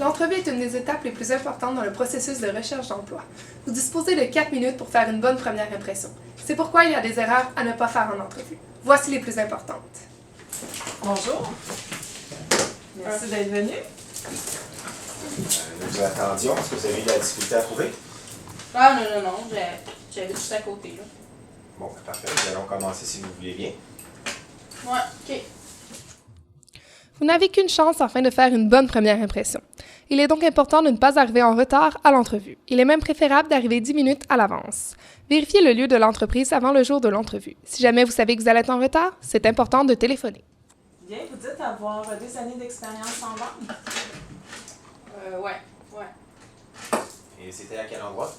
L'entrevue est une des étapes les plus importantes dans le processus de recherche d'emploi. Vous disposez de 4 minutes pour faire une bonne première impression. C'est pourquoi il y a des erreurs à ne pas faire en entrevue. Voici les plus importantes. Bonjour. Merci d'être venu. Nous vous attendions. Est-ce que vous avez eu de la difficulté à trouver? Ah non. J'habite juste à côté, là. Bon, parfait. Nous allons commencer si vous voulez bien. Ouais, OK. Vous n'avez qu'une chance afin de faire une bonne première impression. Il est donc important de ne pas arriver en retard à l'entrevue. Il est même préférable d'arriver 10 minutes à l'avance. Vérifiez le lieu de l'entreprise avant le jour de l'entrevue. Si jamais vous savez que vous allez être en retard, c'est important de téléphoner. Bien, vous dites avoir 2 années d'expérience en vente? Ouais. Et c'était à quel endroit?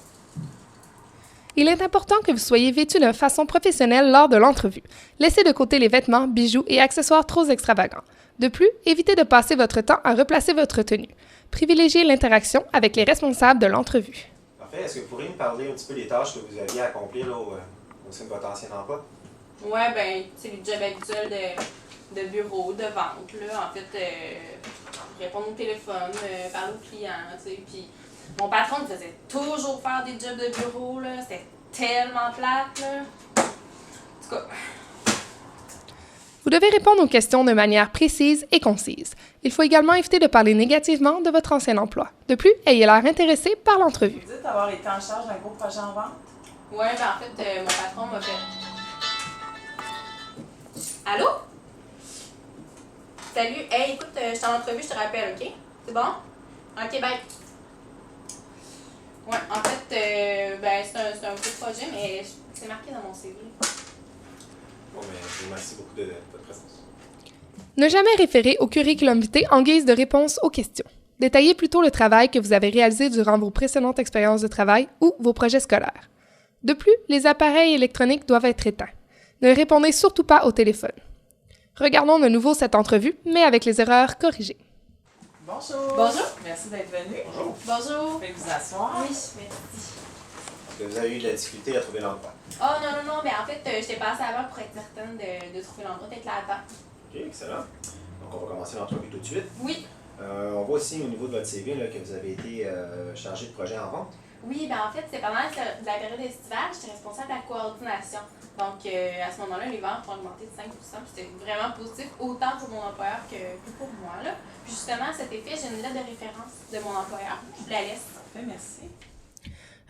Il est important que vous soyez vêtu de façon professionnelle lors de l'entrevue. Laissez de côté les vêtements, bijoux et accessoires trop extravagants. De plus, évitez de passer votre temps à replacer votre tenue. Privilégiez l'interaction avec les responsables de l'entrevue. Parfait. Est-ce que vous pourriez nous parler un petit peu des tâches que vous aviez à accomplir là, au sein de votre ancien emploi? Ouais, ben, c'est les jobs habituels de bureau, de vente, là. En fait, répondre au téléphone, parler aux clients, tu sais. Puis mon patron me faisait toujours faire des jobs de bureau, là. C'était tellement plate, là. En tout cas. Vous devez répondre aux questions de manière précise et concise. Il faut également éviter de parler négativement de votre ancien emploi. De plus, ayez l'air intéressé par l'entrevue. Vous dites avoir été en charge d'un gros projet en vente? Ouais, ben en fait, mon patron m'a fait... Allô? Salut, hey, écoute, je suis en entrevue, je te rappelle, OK? C'est bon? OK, bye. Ouais, en fait, ben, c'est un gros projet, mais c'est marqué dans mon CV. Bon, mais je vous remercie beaucoup de votre présence. Ne jamais référer au curriculum vitae en guise de réponse aux questions. Détaillez plutôt le travail que vous avez réalisé durant vos précédentes expériences de travail ou vos projets scolaires. De plus, les appareils électroniques doivent être éteints. Ne répondez surtout pas au téléphone. Regardons de nouveau cette entrevue, mais avec les erreurs corrigées. Bonjour. Bonjour. Merci d'être venu. Bonjour. Bonjour. Vous pouvez vous asseoir. Oui, merci. Est-ce que vous avez eu de la difficulté à trouver l'emploi? Oh non, mais en fait, j'étais passée avant pour être certaine de trouver l'endroit d'être là à temps. OK, excellent. Donc, on va commencer l'entrevue tout de suite. Oui. On voit aussi au niveau de votre CV là, que vous avez été chargé de projet en vente. Oui, ben en fait, c'est pendant la période estivale, j'étais responsable de la coordination. Donc, à ce moment-là, les ventes ont augmenté de 5 %. C'était vraiment positif, autant pour mon employeur que pour moi, là. Puis justement, à cet effet, j'ai une lettre de référence de mon employeur. Je vous la laisse. Parfait, merci.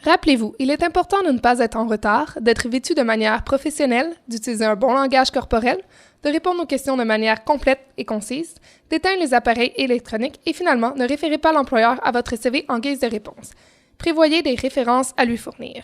Rappelez-vous, il est important de ne pas être en retard, d'être vêtu de manière professionnelle, d'utiliser un bon langage corporel, de répondre aux questions de manière complète et concise, d'éteindre les appareils électroniques et finalement, ne référez pas l'employeur à votre CV en guise de réponse. Prévoyez des références à lui fournir.